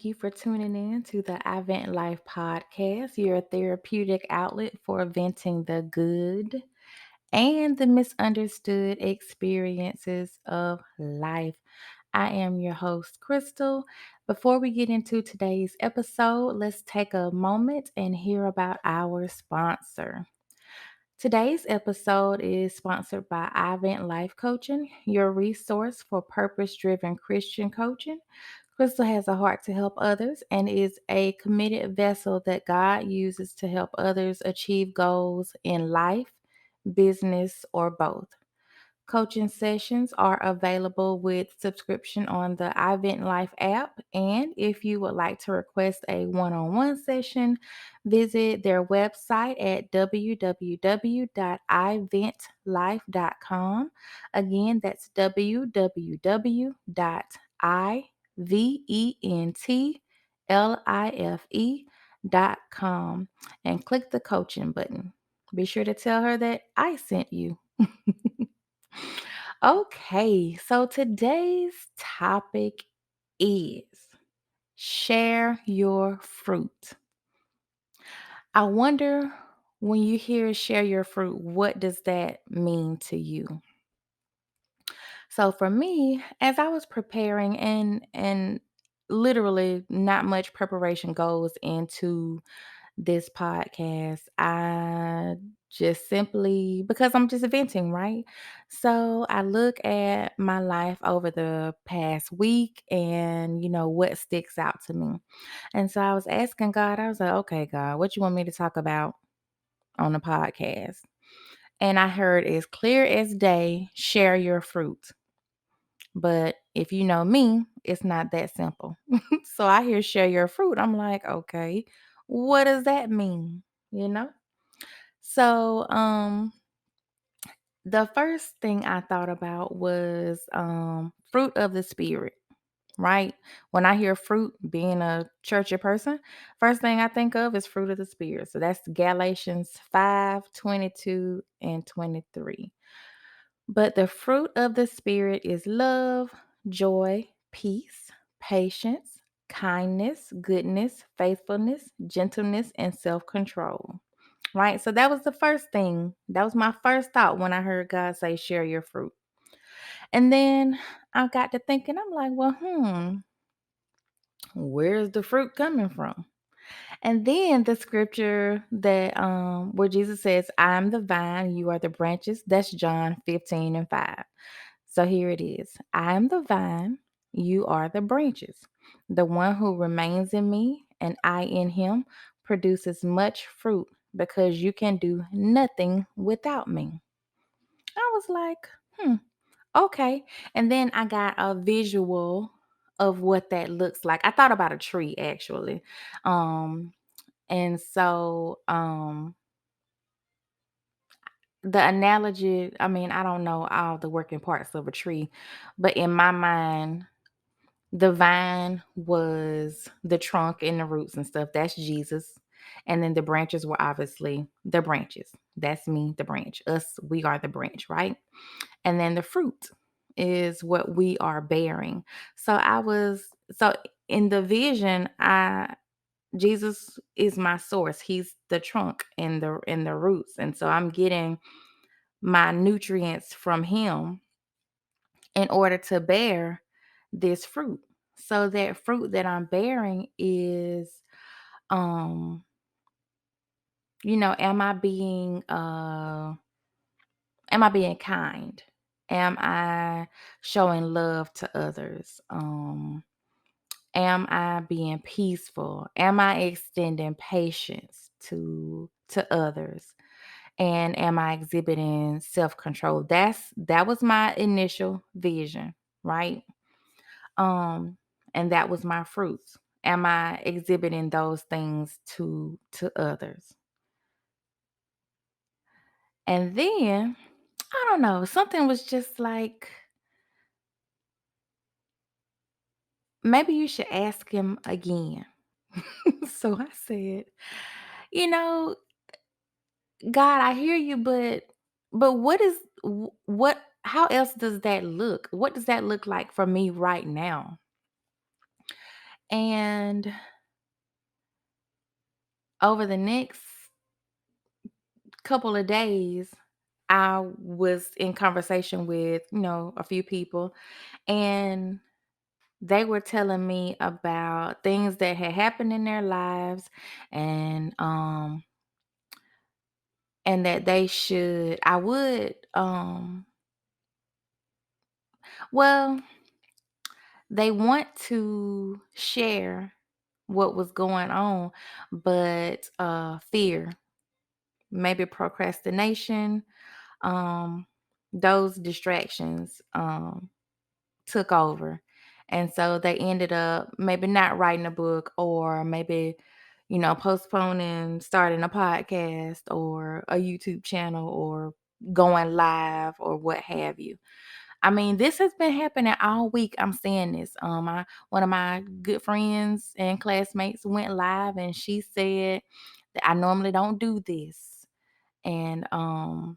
thank you for tuning in to the iVentLife podcast, your therapeutic outlet for venting the good and the misunderstood experiences of life. I am your host, Crystal. Before we get into today's episode, let's take a moment and hear about our sponsor. Today's episode is sponsored by iVentLife Coaching, your resource for purpose driven Christian coaching. Crystal has a heart to help others and is a committed vessel that God uses to help others achieve goals in life, business, or both. Coaching sessions are available with subscription on the iVentLife app. And if you would like to request a one on one session, visit their website at www.iventlife.com. Again, that's www.iventlife.com and click the coaching button. Be sure to tell her that I sent you. Okay, so today's topic is share your fruit. I wonder, when you hear share your fruit, what does that mean to you? So for me, as I was preparing and literally not much preparation goes into this podcast. I just simply, because I'm just venting, right? So I look at my life over the past week and, what sticks out to me. And so I was asking God, I was like, okay, God, what you want me to talk about on the podcast? And I heard as clear as day, share your fruit. But if you know me, it's not that simple. So I hear share your fruit. I'm like, okay, what does that mean? You know? So, the first thing I thought about was fruit of the spirit, right? When I hear fruit, being a churchy person, first thing I think of is fruit of the spirit. So that's Galatians 5:22 and 23. But the fruit of the spirit is love, joy, peace, patience, kindness, goodness, faithfulness, gentleness, and self-control. Right? So that was the first thing. That was my first thought when I heard God say, share your fruit. And then I got to thinking, I'm like, well, where's the fruit coming from? And then the scripture that where Jesus says, I am the vine, you are the branches. That's John 15 and 5. So here it is. I am the vine, you are the branches. The one who remains in me and I in him produces much fruit because you can do nothing without me. I was like, okay. And then I got a visual of what that looks like. I thought about a tree actually. Um, and so the analogy, I mean, I don't know all the working parts of a tree, but in my mind, the vine was the trunk and the roots and stuff. That's Jesus. And then the branches were obviously the branches. That's me, the branch. Us, we are the branch, right? And then the fruit is what we are bearing. So in the vision, I Jesus is my source. He's the trunk and the roots. And so I'm getting my nutrients from him in order to bear this fruit. So that fruit that I'm bearing is um am I being kind? Am I showing love to others? Am I being peaceful? Am I extending patience to others? And am I exhibiting self-control? That was my initial vision, right? Um, and that was my fruits. Am I exhibiting those things to others? And then, I don't know, something was just like, maybe you should ask him again. So I said, you know, God, I hear you, but what how else does that look? What does that look like for me right now? And over the next couple of days, I was in conversation with, a few people, and they were telling me about things that had happened in their lives, and that they should I would well, they want to share what was going on, but fear, maybe procrastination, um those distractions took over. And so they ended up maybe not writing a book, or maybe, postponing starting a podcast or a YouTube channel or going live or what have you. I mean, this has been happening all week. I'm saying this. One of my good friends and classmates went live, and she said that I normally don't do this. And I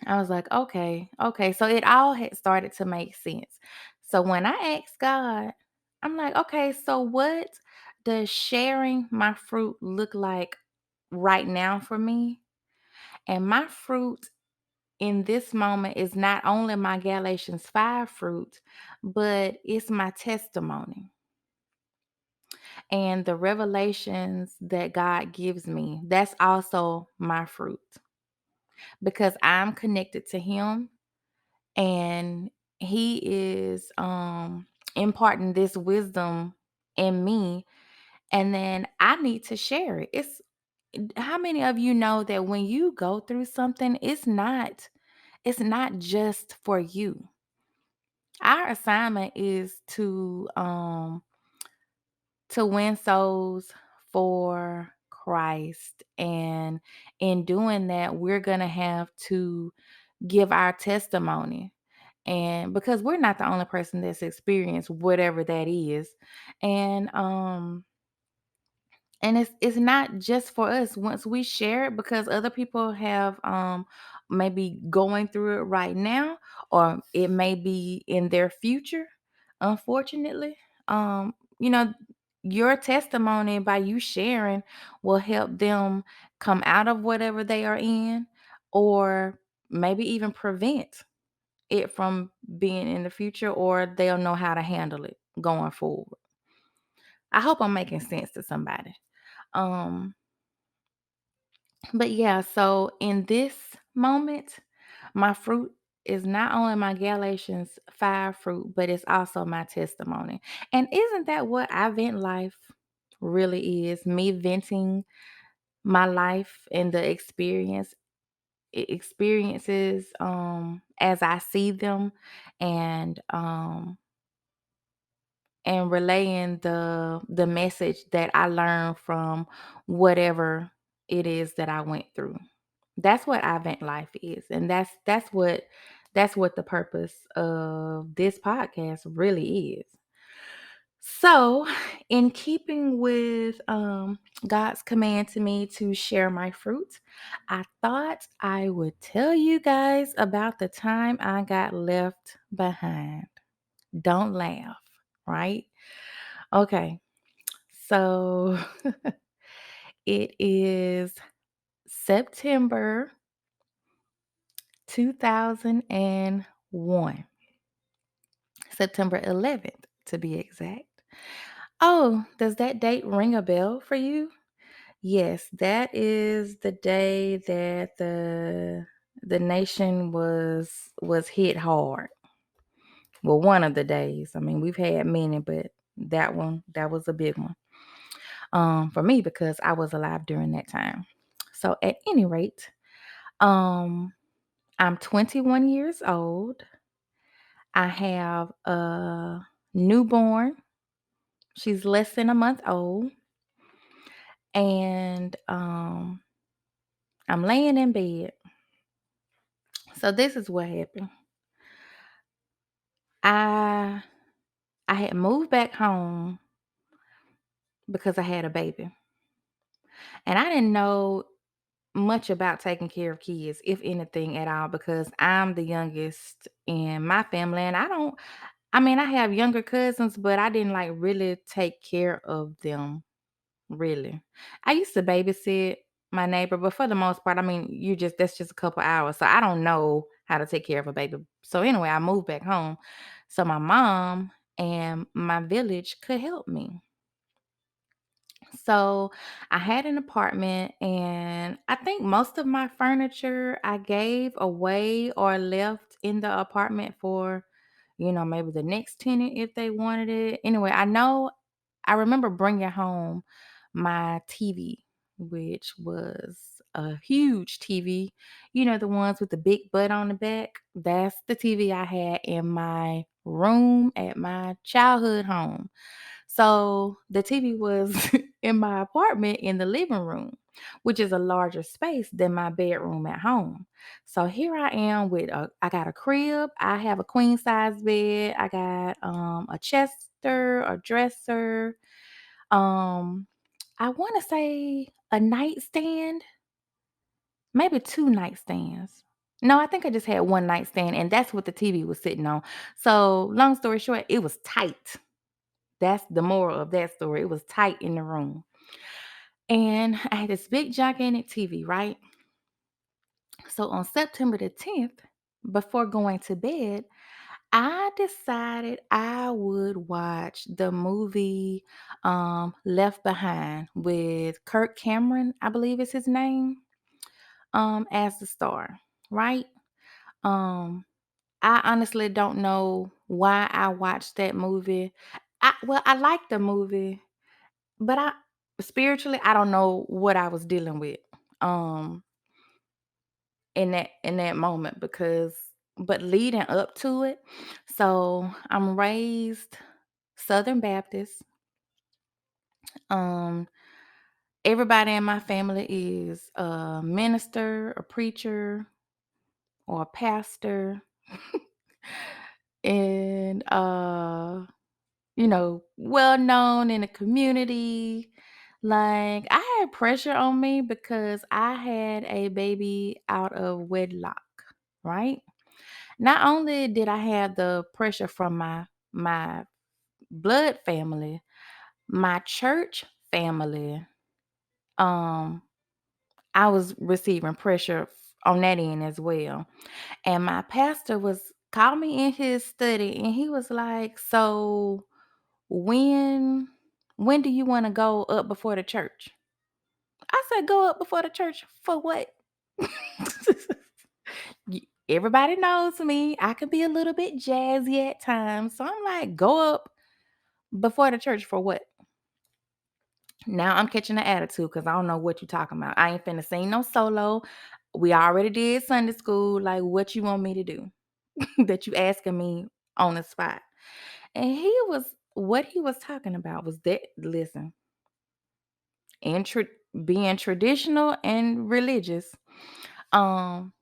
was like, okay, okay. So it all had started to make sense. So when I asked God, I'm like, okay, so what does sharing my fruit look like right now for me? And my fruit in this moment is not only my Galatians 5 fruit, but it's my testimony and the revelations that God gives me. That's also my fruit because I'm connected to Him, and He is imparting this wisdom in me, and then I need to share it. It's How many of you know that when you go through something, it's not just for you. Our assignment is to win souls for Christ, and in doing that, we're going to have to give our testimony. And because we're not the only person that's experienced whatever that is. And it's not just for us. Once we share it, because other people have maybe going through it right now, or it may be in their future, unfortunately. um you know your testimony, by you sharing, will help them come out of whatever they are in, or maybe even prevent it from being in the future, or they'll know how to handle it going forward. I hope I'm making sense to somebody. um but yeah, so in this moment, my fruit is not only my Galatians 5 fruit, but it's also my testimony. And isn't that what iVentLife really is? Me venting my life and the experiences as I see them, and relaying the message that I learned from whatever it is that I went through. That's what Advent Life is. And that's what the purpose of this podcast really is. So, in keeping with God's command to me to share my fruit, I thought I would tell you guys about the time I got left behind. Don't laugh, right? Okay. So, it is September 2001, September 11th to be exact. Oh, does that date ring a bell for you? Yes, that is the day that the nation was hit hard. Well, one of the days. I mean, we've had many, but that was a big one. For me, because I was alive during that time. So at any rate, um I'm 21 years old. I have a newborn. She's less than a month old. And I'm laying in bed. So this is what happened. I I had moved back home because I had a baby. And I didn't know much about taking care of kids, if anything at all, because I'm the youngest in my family, and I mean, I have younger cousins, but I didn't like really take care of them. Really. I used to babysit my neighbor, but for the most part, I mean, you just that's just a couple hours. So I don't know how to take care of a baby. So anyway, I moved back home. So my mom and my village could help me. So I had an apartment, and I think most of my furniture I gave away or left in the apartment for, maybe the next tenant if they wanted it. Anyway, I remember bringing home my TV, which was a huge TV, the ones with the big butt on the back. That's the TV I had in my room at my childhood home. So the TV was in my apartment in the living room, which is a larger space than my bedroom at home. So here I am I got a crib, I have a queen size bed, I got a chester, a dresser, um I want to say a nightstand, maybe two nightstands. No, I think I just had one nightstand, and that's what the TV was sitting on. So long story short, it was tight. That's the moral of that story. It was tight in the room. And I had this big gigantic TV, right? So on September the 10th, before going to bed, I decided I would watch the movie Left Behind with Kirk Cameron, I believe is his name, as the star, right? Um I honestly don't know why I watched that movie. I liked the movie. But I don't know what I was dealing with, um, in that moment but leading up to it, so I'm raised Southern Baptist. Um, Everybody in my family is a minister, a preacher, or a pastor, and, well known in the community. Like, I had pressure on me because I had a baby out of wedlock, right? Not only did I have the pressure from my blood family, my church family, um, I was receiving pressure on that end as well. And my pastor was called me in his study, and he was like, "So when when do you want to go up before the church?" I said, "Go up before the church for what?" Everybody knows me. I can be a little bit jazzy at times. So I'm like, "Go up before the church for what?" Now I'm catching the attitude because I don't know what you're talking about. I ain't finna sing no solo. We already did Sunday school. Like, what you want me to do? That you asking me on the spot. And what he was talking about was that, listen, and being traditional and religious, um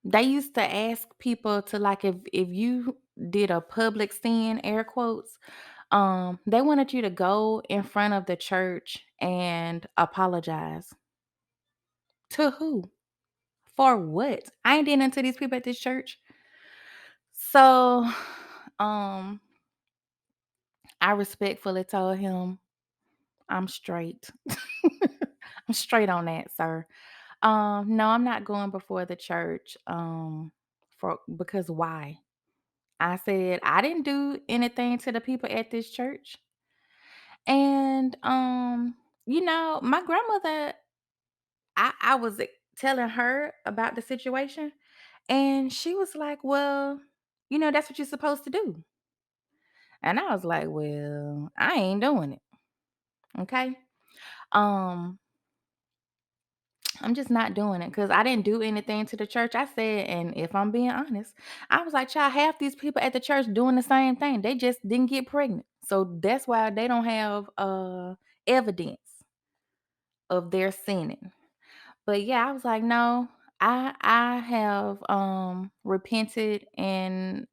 they used to ask people to, like, if you did a public sin, air quotes, they wanted you to go in front of the church and apologize. To who? For what? I ain't did nothing to these people at this church. So um I respectfully told him, I'm straight. I'm straight on that, sir. No, I'm not going before the church. Because why? I said I didn't do anything to the people at this church. And my grandmother, I was telling her about the situation, and she was like, "Well, that's what you're supposed to do." And I was like, "Well, I ain't doing it." Okay? Um I'm just not doing it because I didn't do anything to the church. I said, and if I'm being honest, I was like, child, half these people at the church doing the same thing. They just didn't get pregnant. So that's why they don't have evidence of their sinning. But yeah, I was like, no, I have repented, and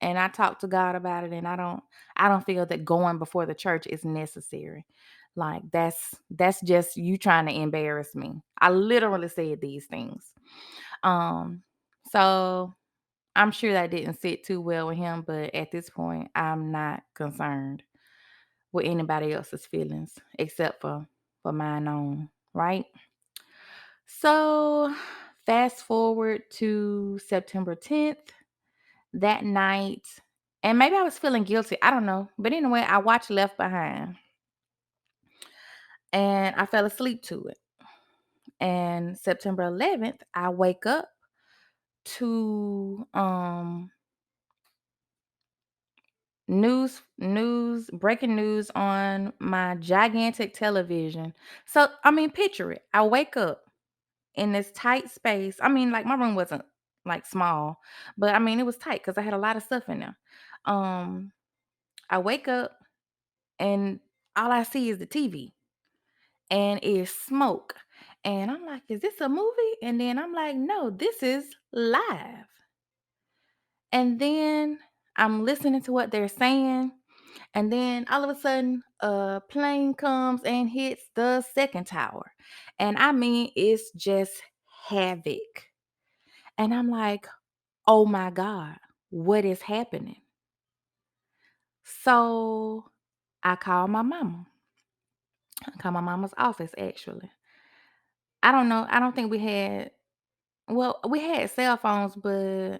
I talked to God about it, and I don't feel that going before the church is necessary. Like, that's just you trying to embarrass me. I literally said these things. Um so I'm sure that didn't sit too well with him, but at this point, I'm not concerned with anybody else's feelings except for mine own, right? So, fast forward to September 10th, that night, and maybe I was feeling guilty, I don't know. But anyway, I watched Left Behind and I fell asleep to it. And September 11th, I wake up to breaking news on my gigantic television. So, I mean, picture it. I wake up in this tight space. I mean, like my room wasn't like small, but I mean it was tight because I had a lot of stuff in there. Um, I wake up and all I see is the TV and it's smoke. And I'm like, is this a movie? And then I'm like, no, this is live. And then I'm listening to what they're saying. And then all of a sudden, a plane comes and hits the second tower. And I mean, it's just havoc. And I'm like, oh my God, what is happening? So I called my mama. I called my mama's office actually. I don't know. I don't think we had, well, we had cell phones, but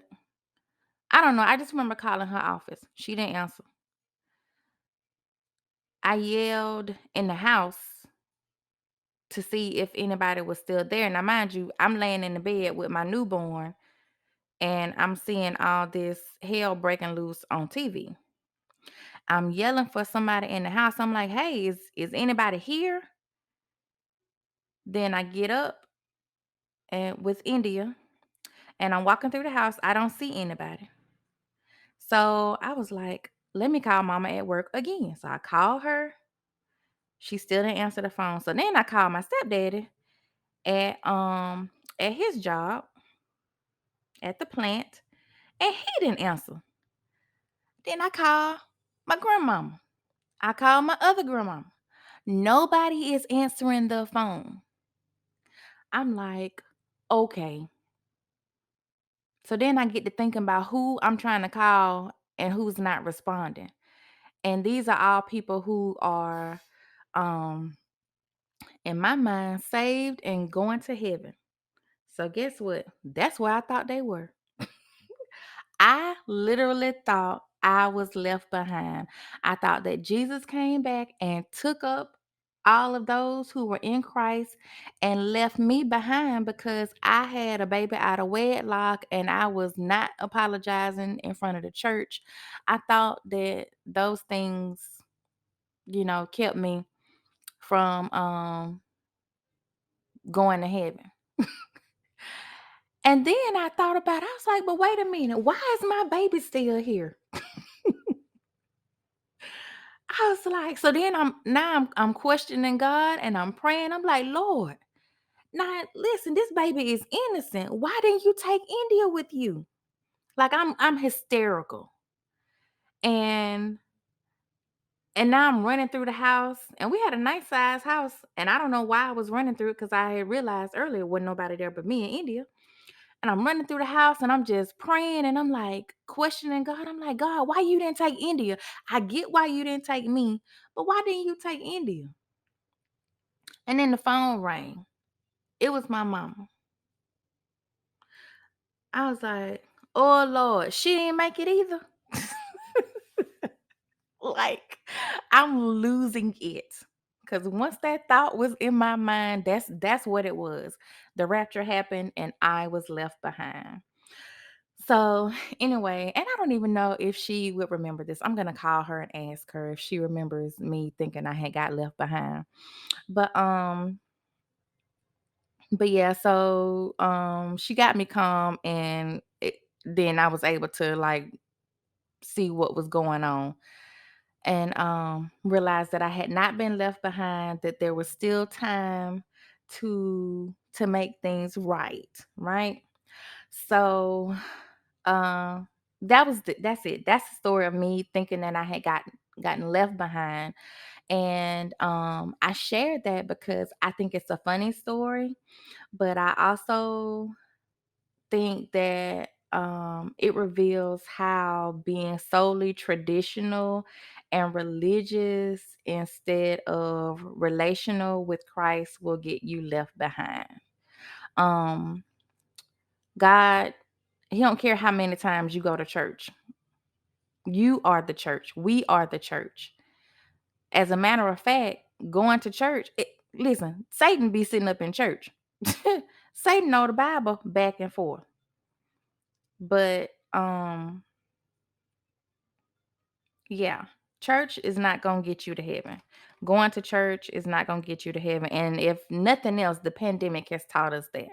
I don't know. I just remember calling her office. She didn't answer. I yelled in the house to see if anybody was still there. Now, mind you, I'm laying in the bed with my newborn and I'm seeing all this hell breaking loose on TV. I'm yelling for somebody in the house. I'm like, "Hey, is anybody here?" Then I get up and with India and I'm walking through the house. I don't see anybody. So I was like, let me call mama at work again. So I called her. She still didn't answer the phone. So then I called my stepdaddy at his job at the plant and he didn't answer. Then I called my grandmama. I called my other grandmama. Nobody is answering the phone. I'm like, okay. So then I get to thinking about who I'm trying to call and who's not responding. And these are all people who are, um, in my mind, saved and going to heaven. So guess what? That's where I thought they were. I literally thought I was left behind. I thought that Jesus came back and took up all of those who were in Christ and left me behind because I had a baby out of wedlock and I was not apologizing in front of the church. I thought that those things, kept me from going to heaven. And then I thought about it. I was like, but wait a minute, why is my baby still here? I was like, so then I'm questioning God and I'm praying. I'm like, Lord, now listen, this baby is innocent. Why didn't you take India with you? Like I'm hysterical. And and now I'm running through the house. And we had a nice size house. And I don't know why I was running through it because I had realized earlier wasn't nobody there but me and India. And I'm running through the house and I'm just praying and I'm like questioning God. I'm like, God, why you didn't take India? I get why you didn't take me, but why didn't you take India? And then the phone rang. It was my mama. I was like, oh Lord, she didn't make it either. Like, I'm losing it. Cause once that thought was in my mind, that's what it was. The rapture happened and I was left behind. So anyway, and I don't even know if she would remember this. I'm gonna call her and ask her if she remembers me thinking I had got left behind. But yeah, so she got me calm and then I was able to like see what was going on and realized that I had not been left behind, that there was still time to make things right, right? So that's it. That's the story of me thinking that I had gotten left behind. And I shared that because I think it's a funny story, but I also think that it reveals how being solely traditional and religious instead of relational with Christ will get you left behind. Um, God, He don't care how many times you go to church. You are the church. We are the church. As a matter of fact, going to church, listen, Satan be sitting up in church. Satan know the Bible back and forth. But yeah, church is not going to get you to heaven. Going to church is not going to get you to heaven. And if nothing else, the pandemic has taught us that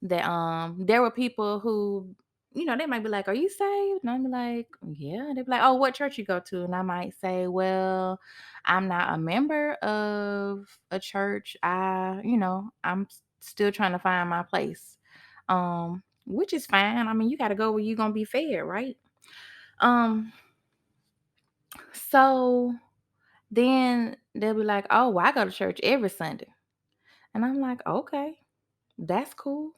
there were people who, they might be like, "Are you saved?" And I'm like, "Yeah." They'd be like, "Oh, what church you go to?" And I might say, "Well, I'm not a member of a church. I'm still trying to find my place." Which is fine. I mean, you got to go where you're going to be fed, right? Um so then they'll be like, "Oh, well, I go to church every Sunday." And I'm like, "Okay, that's cool."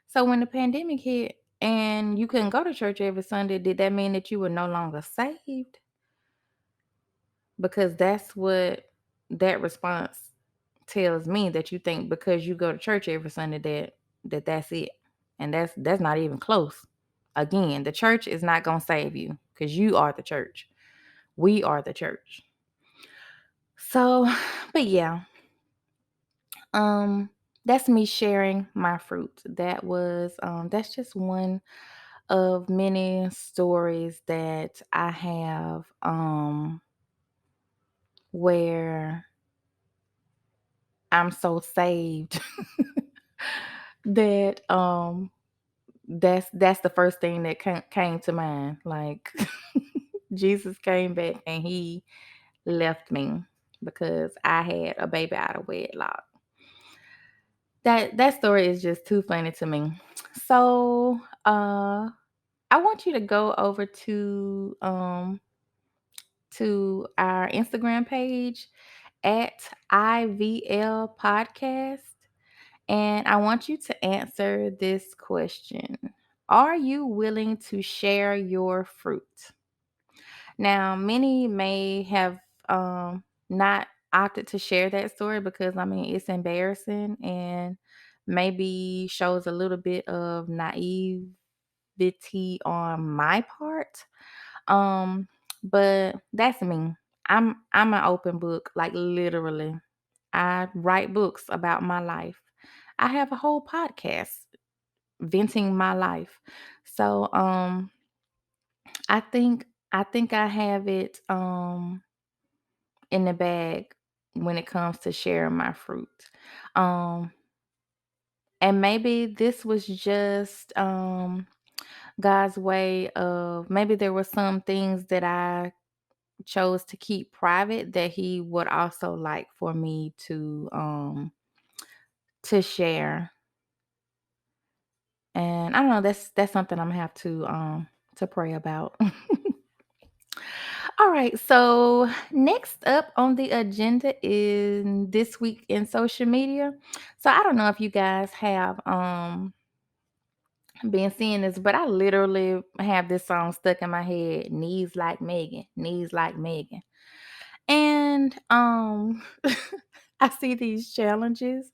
So when the pandemic hit and you couldn't go to church every Sunday, did that mean that you were no longer saved? Because that's what that response tells me, that you think because you go to church every Sunday that's it. And that's not even close. Again, the church is not going to save you because you are the church. We are the church. So, but yeah, that's me sharing my fruit. That's just one of many stories that I have, where I'm so saved that that's the first thing that came to mind. Like Jesus came back and he left me because I had a baby out of wedlock. That story is just too funny to me. So I want you to go over to our Instagram page at IVL Podcast. And I want you to answer this question. Are you willing to share your fruit? Now, many may have not opted to share that story because, I mean, it's embarrassing and maybe shows a little bit of naivety on my part. Um, but that's me. I'm an open book, like literally. I write books about my life. I have a whole podcast venting my life. So I think I have it in the bag when it comes to sharing my fruit. Um and maybe this was just God's way of, maybe there were some things that I chose to keep private that he would also like for me to share. And I don't know, that's something I'm gonna have to pray about. All right, so next up on the agenda is this week in social media. So I don't know if you guys have been seeing this, but I literally have this song stuck in my head, Knees Like Megan, Knees Like Megan. And I see these challenges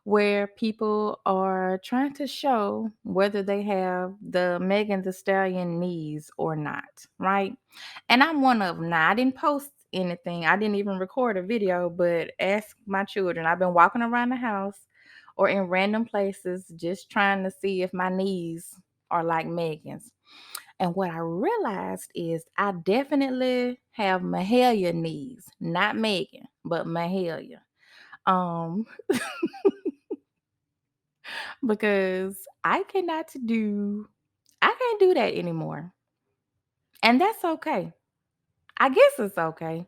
where people are trying to show whether they have the Megan the Stallion knees or not, right? And I'm one of them. Now, I didn't post anything. I didn't even record a video, but ask my children. I've been walking around the house or in random places just trying to see if my knees are like Megan's. And what I realized is I definitely have Mahalia knees, not Megan, but Mahalia. Um, because I can't do that anymore. And that's okay. I guess it's okay.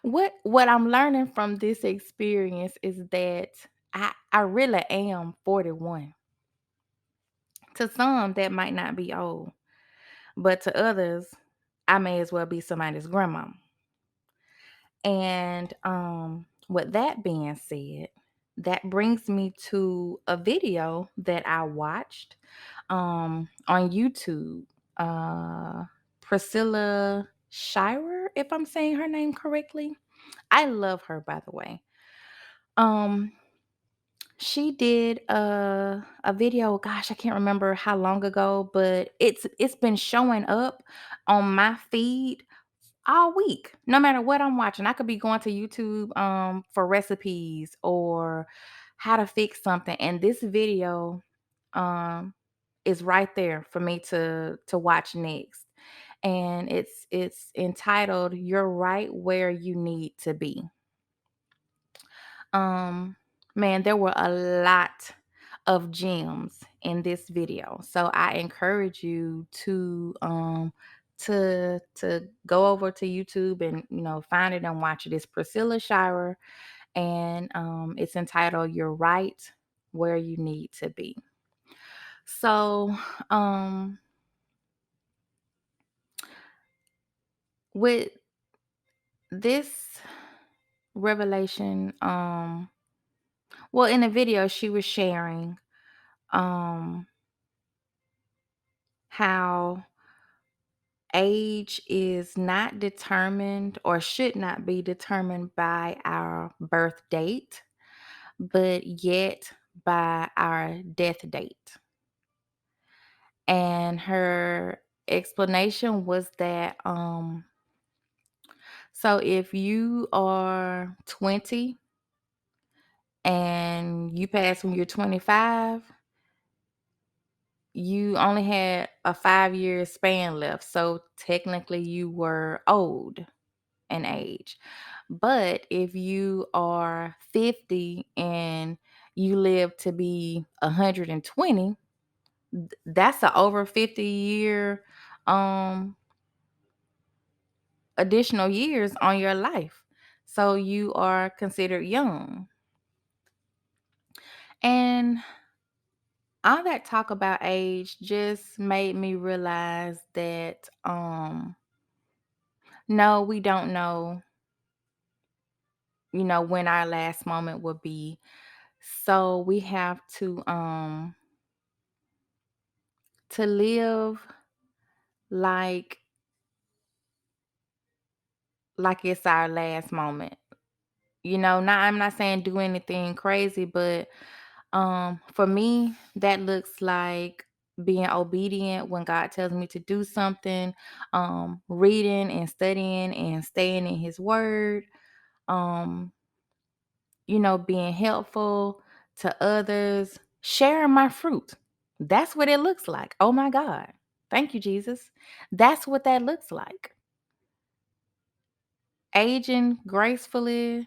What I'm learning from this experience is that I really am 41. To some, that might not be old, but to others, I may as well be somebody's grandma. And with that being said, that brings me to a video that I watched. on YouTube. Uh, Priscilla Shirer, if I'm saying her name correctly. I love her, by the way. Um, she did a video, gosh, I can't remember how long ago, but it's been showing up on my feed all week. No matter what I'm watching, I could be going to YouTube for recipes or how to fix something, and this video um is right there for me to watch next. And it's entitled "You're Right Where You Need to Be." Um, Man, there were a lot of gems in this video. So I encourage you to go over to YouTube and find it and watch it. It's Priscilla Shirer, and it's entitled "You're Right Where You Need to Be." So um with this revelation, well, in the video she was sharing um how age is not determined or should not be determined by our birth date, but yet by our death date. And her explanation was that so if you are 20 and you pass when you're 25, you only had a 5-year span left. So technically you were old in age. But if you are 50 and you live to be 120, that's a over 50-year um additional years on your life. So you are considered young. And all that talk about age just made me realize that no, we don't know, when our last moment will be. So we have to live like it's our last moment. Not I'm not saying do anything crazy, but for me that looks like being obedient when God tells me to do something, reading and studying and staying in his word, um, being helpful to others, sharing my fruit. That's what it looks like. Oh my God. Thank you, Jesus. That's what that looks like. Aging gracefully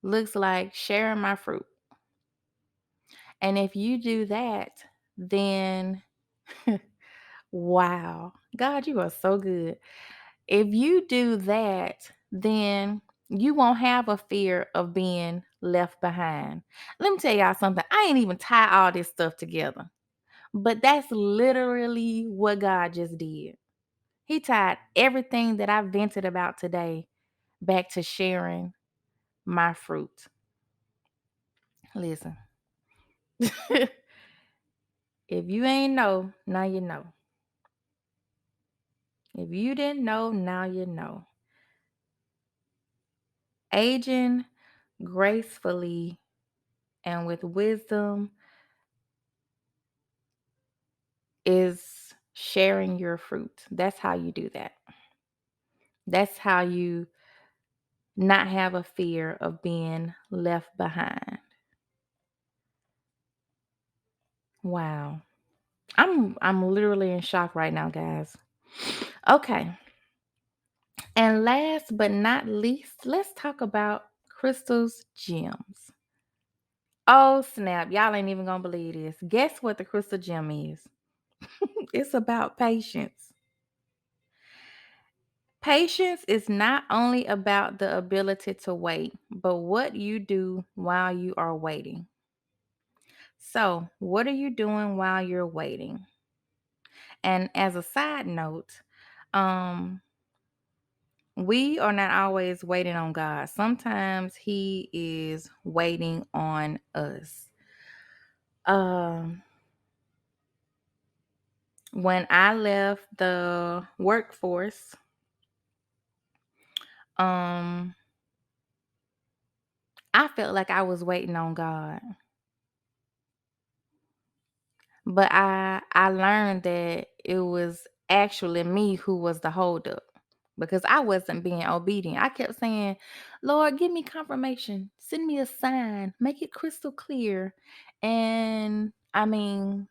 looks like sharing my fruit. And if you do that, then wow, God, you are so good. If you do that, then you won't have a fear of being left behind. Let me tell y'all something. I ain't even tie all this stuff together, but that's literally what God just did. He tied everything that I vented about today back to sharing my fruit. Listen, if you ain't know, now you know. If you didn't know, now you know. Aging gracefully and with wisdom is sharing your fruit. That's how you do that. That's how you not have a fear of being left behind. Wow. I'm literally in shock right now, guys. Okay. And last but not least, let's talk about crystals gems. Oh, snap. Y'all ain't even gonna believe this. Guess what the crystal gem is? It's about patience. Patience is not only about the ability to wait, but what you do while you are waiting. So, what are you doing while you're waiting? And as a side note, um, we are not always waiting on God. Sometimes He is waiting on us. Um, When I left the workforce, um, I felt like I was waiting on God. But I learned that it was actually me who was the holdup because I wasn't being obedient. I kept saying, "Lord, give me confirmation. Send me a sign. Make it crystal clear." And I mean,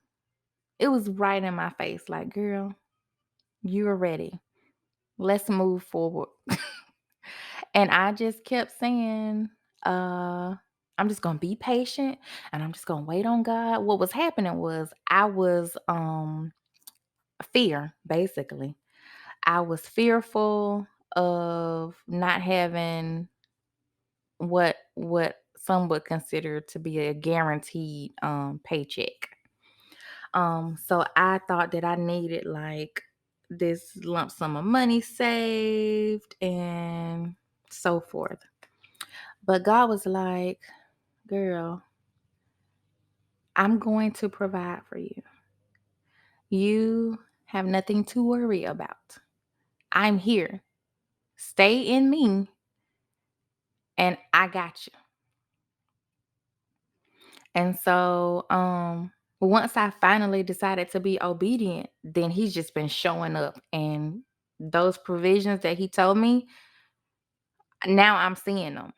it was right in my face like, "Girl, you're ready. Let's move forward." And I just kept saying, I'm just gonna be patient and I'm just gonna wait on God. What was happening was I was fear, basically. I was fearful of not having what some would consider to be a guaranteed paycheck. So I thought that I needed like this lump sum of money saved and so forth. But God was like, "Girl, I'm going to provide for you. You have nothing to worry about. I'm here. Stay in me and I got you." And so, once I finally decided to be obedient, then he's just been showing up and those provisions that he told me, now I'm seeing them.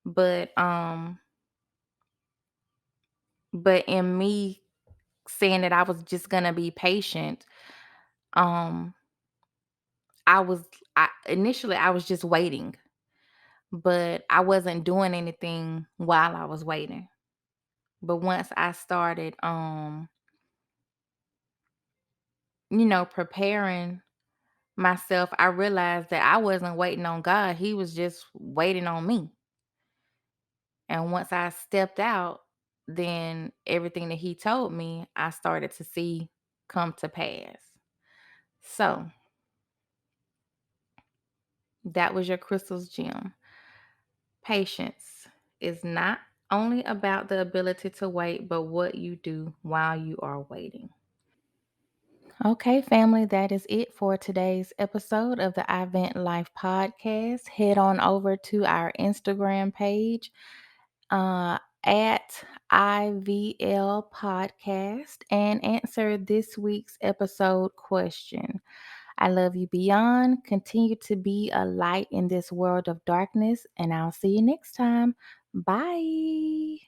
But but in me saying that I was just gonna be patient, um, I was I initially I was just waiting, but I wasn't doing anything while I was waiting. But once I started preparing myself, I realized that I wasn't waiting on God. He was just waiting on me. And once I stepped out, then everything that he told me, I started to see come to pass. So that was your crystal's gem. Patience is not only about the ability to wait, but what you do while you are waiting. Okay, family, that is it for today's episode of the iVentLife podcast. Head on over to our Instagram page uh, at IVL Podcast and answer this week's episode question. I love you beyond. Continue to be a light in this world of darkness, and I'll see you next time. Bye.